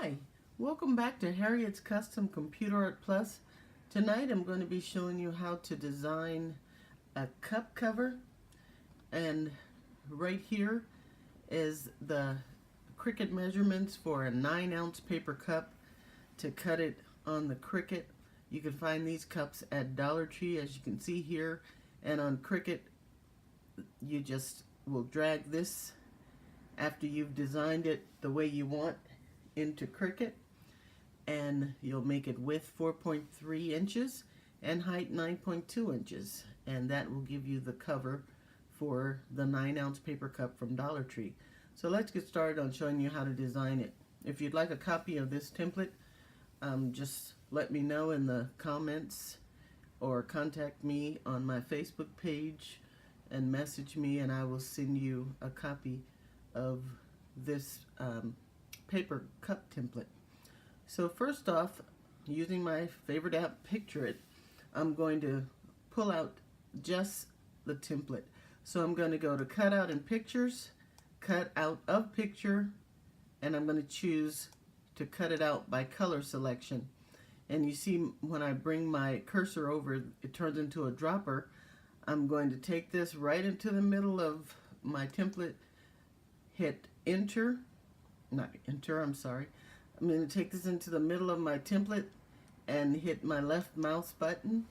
Hi, welcome back to Harriet's Custom Computer Art Plus. Tonight I'm going to be showing you how to design a cup cover, and right here is the Cricut measurements for a 9-ounce paper cup to cut it on the Cricut. You can find these cups at Dollar Tree, as you can see here, and on Cricut you just will drag this after you've designed it the way you want into Cricut, and you'll make it width 4.3 inches and height 9.2 inches, and that will give you the cover for the 9-ounce paper cup from Dollar Tree. So let's get started on showing you how to design it. If you'd like a copy of this template, just let me know in the comments or contact me on my Facebook page and message me, and I will send you a copy of this paper cup template. So first off, using my favorite app, Picture It, I'm going to pull out just the template. So I'm going to go to Cutout in Pictures, Cut Out of Picture, and I'm going to choose to cut it out by color selection. And you see when I bring my cursor over, it turns into a dropper. I'm going to take this right into the middle of my template, hit enter, not enter, I'm sorry. I'm going to take this into the middle of my template and hit my left mouse button,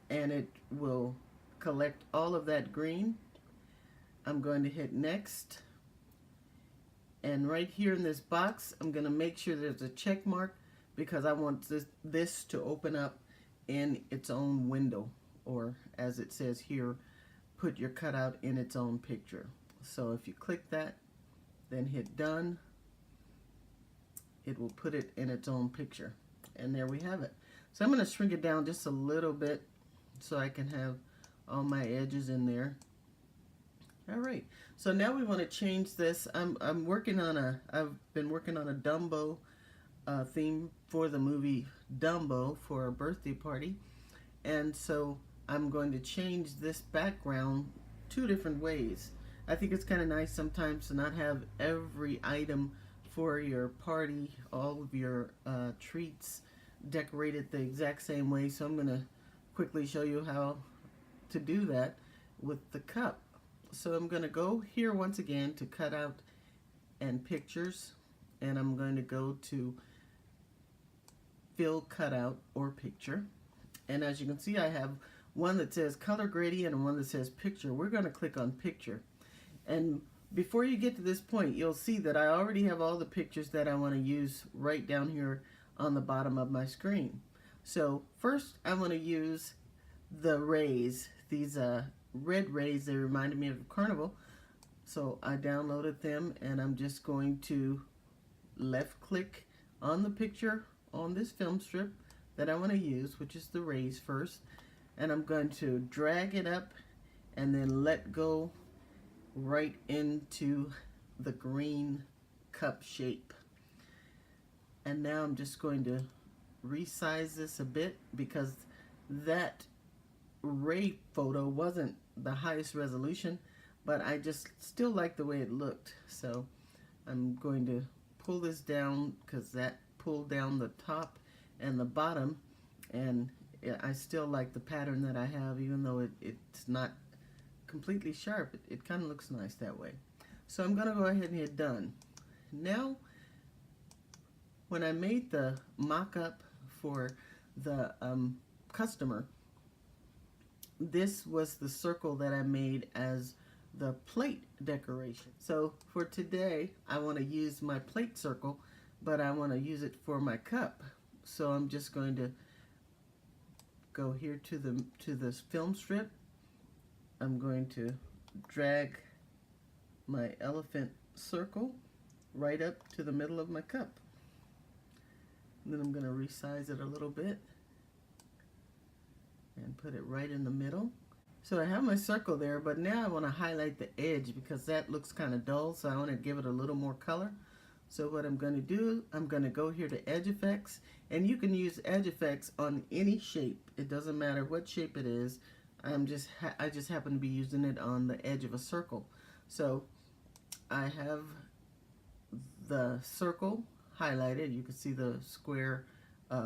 and it will collect all of that green. I'm going to hit next, and right here in this box I'm going to make sure there's a check mark because I want this to open up in its own window, or as it says here, put your cutout in its own picture. So if you click that, then hit done, it will put it in its own picture, and there we have it. So I'm going to shrink it down just a little bit so I can have all my edges in there. Alright, so now we want to change this. I've been working on a Dumbo theme for the movie Dumbo for a birthday party, and so I'm going to change this background two different ways. I think it's kind of nice sometimes to not have every item for your party, all of your treats decorated the exact same way. So I'm going to quickly show you how to do that with the cup. So I'm going to go here once again to Cutout and Pictures, and I'm going to go to Fill Cutout or Picture. And as you can see, I have one that says Color Gradient and one that says Picture. We're going to click on Picture. And before you get to this point, you'll see that I already have all the pictures that I want to use right down here on the bottom of my screen. So first I want to use the rays. These red rays, they reminded me of Carnival. So I downloaded them, and I'm just going to left click on the picture on this film strip that I want to use, which is the rays first, and I'm going to drag it up and then let go right into the green cup shape. And now I'm just going to resize this a bit because that ray photo wasn't the highest resolution, but I just still like the way it looked. So I'm going to pull this down because that pulled down the top and the bottom, and I still like the pattern that I have, even though it's not completely sharp. It kind of looks nice that way. So I'm going to go ahead and hit done. Now, when I made the mock-up for the customer, this was the circle that I made as the plate decoration. So for today, I want to use my plate circle, but I want to use it for my cup. So I'm just going to go here to this film strip. I'm going to drag my elephant circle right up to the middle of my cup. And then I'm going to resize it a little bit and put it right in the middle. So I have my circle there, but now I want to highlight the edge because that looks kind of dull, so I want to give it a little more color. So what I'm going to do, I'm going to go here to Edge Effects, and you can use Edge Effects on any shape. It doesn't matter what shape it is. I just happen to be using it on the edge of a circle. So I have the circle highlighted. You can see the square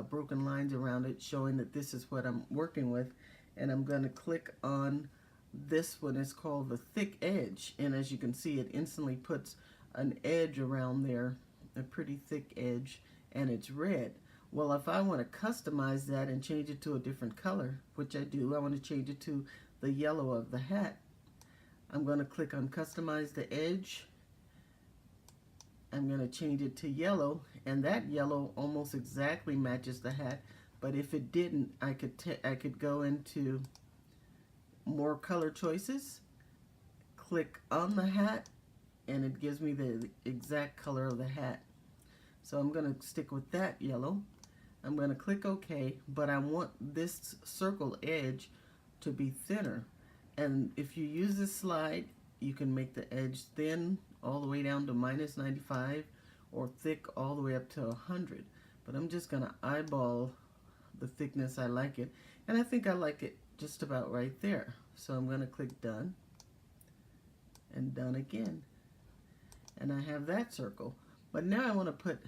broken lines around it showing that this is what I'm working with. And I'm going to click on this one. It's called the thick edge, and as you can see, it instantly puts an edge around there, a pretty thick edge, and it's red. Well, if I want to customize that and change it to a different color, which I do, I want to change it to the yellow of the hat. I'm going to click on customize the edge. I'm going to change it to yellow, and that yellow almost exactly matches the hat. But if it didn't, I could go into more color choices, click on the hat, and it gives me the exact color of the hat. So I'm going to stick with that yellow. I'm going to click OK, but I want this circle edge to be thinner. And if you use this slide, you can make the edge thin all the way down to -95 or thick all the way up to 100. But I'm just going to eyeball the thickness I like it, and I think I like it just about right there. So I'm going to click done and done again, and I have that circle. But now I want to put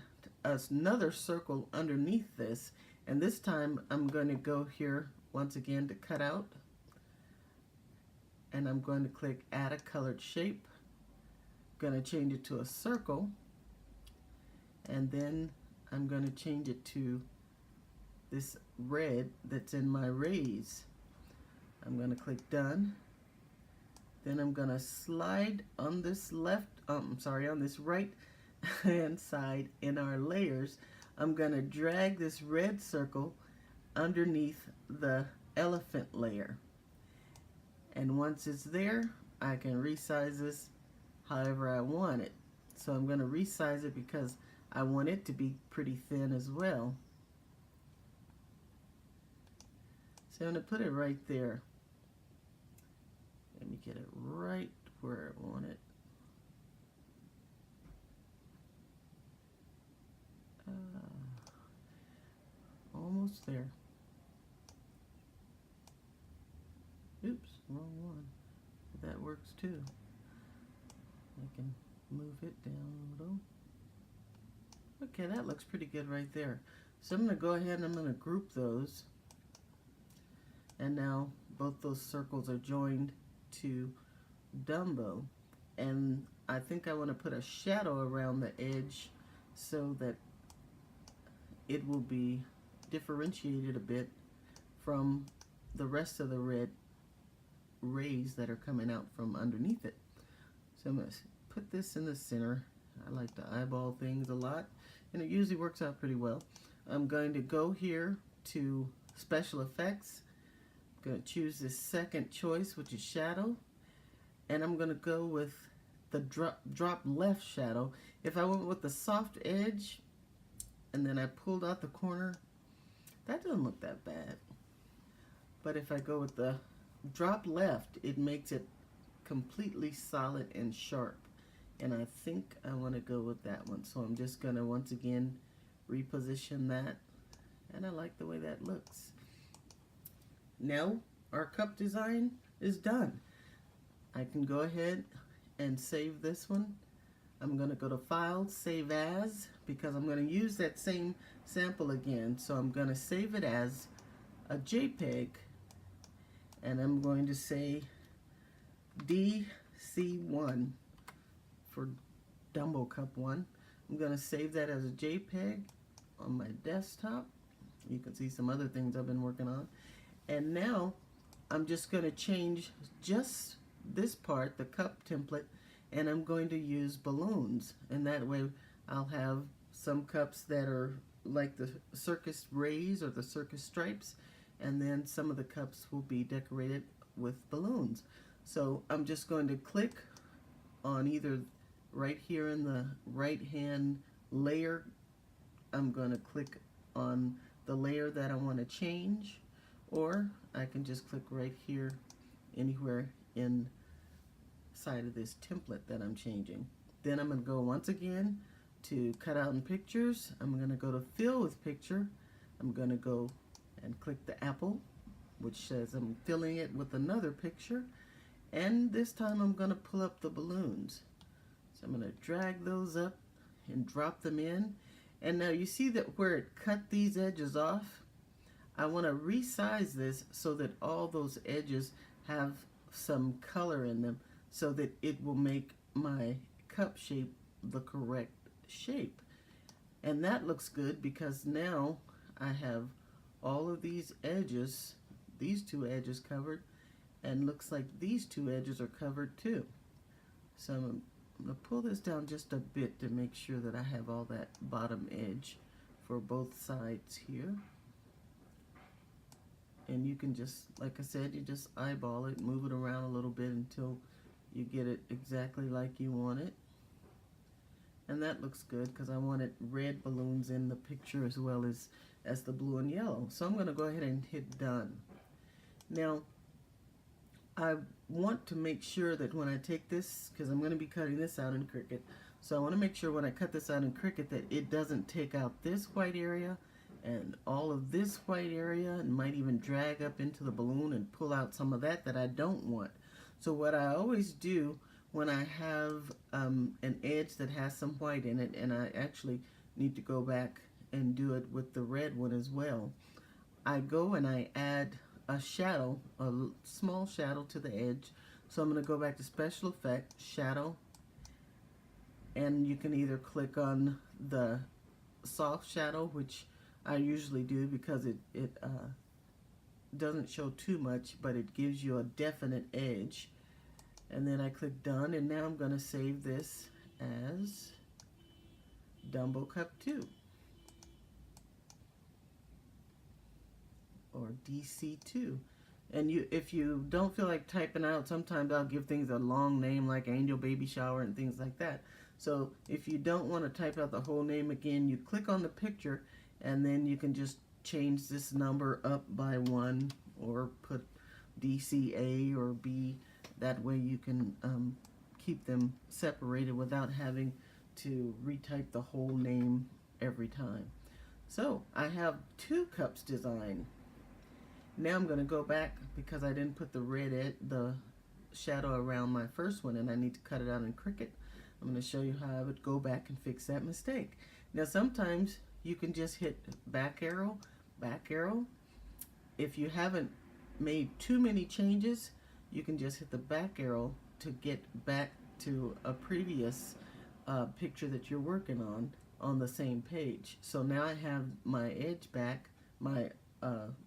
another circle underneath this, and this time I'm going to go here once again to cut out, and I'm going to click add a colored shape. I'm going to change it to a circle, and then I'm going to change it to this red that's in my rays. I'm going to click done. Then I'm going to slide on this on this right hand side in our layers. I'm going to drag this red circle underneath the elephant layer. And once it's there, I can resize this however I want it. So I'm going to resize it because I want it to be pretty thin as well. So I'm going to put it right there. Let me get it right where I want it. Almost there. Oops, wrong one. That works too. I can move it down a little. Okay, that looks pretty good right there. So I'm going to go ahead and I'm going to group those. And now both those circles are joined to Dumbo. And I think I want to put a shadow around the edge so that it will be differentiated a bit from the rest of the red rays that are coming out from underneath it. So I'm going to put this in the center. I like to eyeball things a lot, and it usually works out pretty well. I'm going to go here to Special Effects. I'm going to choose this second choice, which is Shadow, and I'm going to go with the drop left shadow. If I went with the soft edge and then I pulled out the corner, that doesn't look that bad. But if I go with the drop left, it makes it completely solid and sharp. And I think I want to go with that one. So I'm just going to once again reposition that. And I like the way that looks. Now our cup design is done. I can go ahead and save this one. I'm going to go to File, Save As, because I'm going to use that same sample again. So I'm going to save it as a JPEG, and I'm going to say DC1 for Dumbo Cup 1. I'm going to save that as a JPEG on my desktop. You can see some other things I've been working on. And now I'm just going to change just this part, the cup template, and I'm going to use balloons. And that way I'll have some cups that are like the circus rays or the circus stripes, and then some of the cups will be decorated with balloons. So I'm just going to click on either right here in the right hand layer. I'm going to click on the layer that I want to change, or I can just click right here anywhere inside of this template that I'm changing. Then I'm going to go once again to cut out in pictures. I'm going to go to fill with picture. I'm going to go and click the apple, which says I'm filling it with another picture, and this time I'm going to pull up the balloons. So I'm going to drag those up and drop them in, And now you see that where it cut these edges off, I want to resize this so that all those edges have some color in them so that it will make my cup shape the correct shape. And that looks good because now I have all of these edges, these two edges covered, and looks like these two edges are covered too. So I'm going to pull this down just a bit to make sure that I have all that bottom edge for both sides here. And you can just, like I said, you just eyeball it, move it around a little bit until you get it exactly like you want it. And that looks good because I wanted red balloons in the picture as well as the blue and yellow. So I'm going to go ahead and hit done. Now, I want to make sure that when I take this, because I'm going to be cutting this out in Cricut, so I want to make sure when I cut this out in Cricut that it doesn't take out this white area and all of this white area, and might even drag up into the balloon and pull out some of that I don't want. So what I always do when I have an edge that has some white in it, and I actually need to go back and do it with the red one as well, I go and I add a shadow, a small shadow to the edge. So I'm going to go back to Special Effect, Shadow, and you can either click on the soft shadow, which I usually do because it doesn't show too much, but it gives you a definite edge. And then I click done, and now I'm going to save this as Dumbo Cup 2 or DC2. And if you don't feel like typing out, sometimes I'll give things a long name like Angel Baby Shower and things like that. So if you don't want to type out the whole name again, you click on the picture and then you can just change this number up by 1 or put DCA or B. That way you can keep them separated without having to retype the whole name every time. So I have 2 cups designed. Now I'm going to go back because I didn't put the shadow around my first one, and I need to cut it out in Cricut. I'm going to show you how I would go back and fix that mistake. Now sometimes you can just hit back arrow, back arrow. If you haven't made too many changes, you can just hit the back arrow to get back to a previous picture that you're working on the same page. So now I have my edge back, my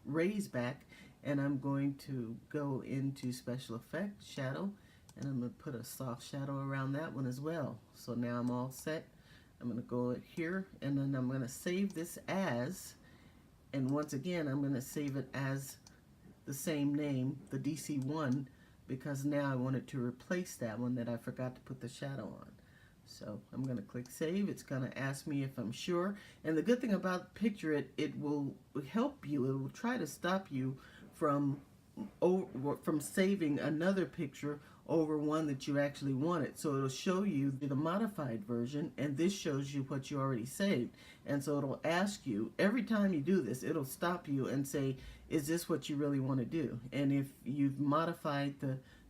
raise back, and I'm going to go into Special Effect, Shadow, and I'm going to put a soft shadow around that one as well. So now I'm all set. I'm going to go here, and then I'm going to save this as, and once again I'm going to save it as the same name, the DC1, because now I wanted to replace that one that I forgot to put the shadow on. So I'm going to click Save. It's going to ask me if I'm sure. And the good thing about Picture It, it will help you. It will try to stop you from saving another picture over one that you actually wanted. So it'll show you the modified version, and this shows you what you already saved. And so it'll ask you, every time you do this, it'll stop you and say, is this what you really want to do? And if you've modified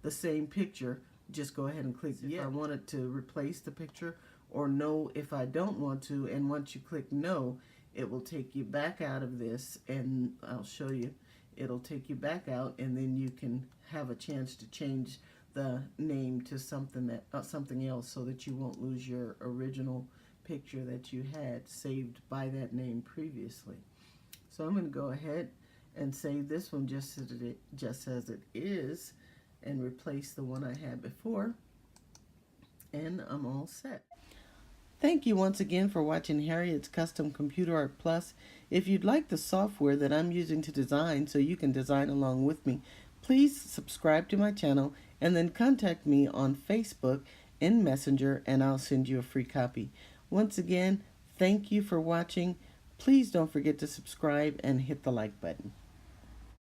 the same picture, just go ahead and click if I wanted to replace the picture, or no if I don't want to. And once you click no, it will take you back out of this, and I'll show you. It'll take you back out, and then you can have a chance to change the name to something else, so that you won't lose your original picture that you had saved by that name previously. So I'm going to go ahead and save this one just as it is, and replace the one I had before, and I'm all set. Thank you once again for watching Harriet's Custom Computer Art Plus. If you'd like the software that I'm using to design so you can design along with me, please subscribe to my channel and then contact me on Facebook in Messenger, and I'll send you a free copy. Once again, thank you for watching. Please don't forget to subscribe and hit the like button.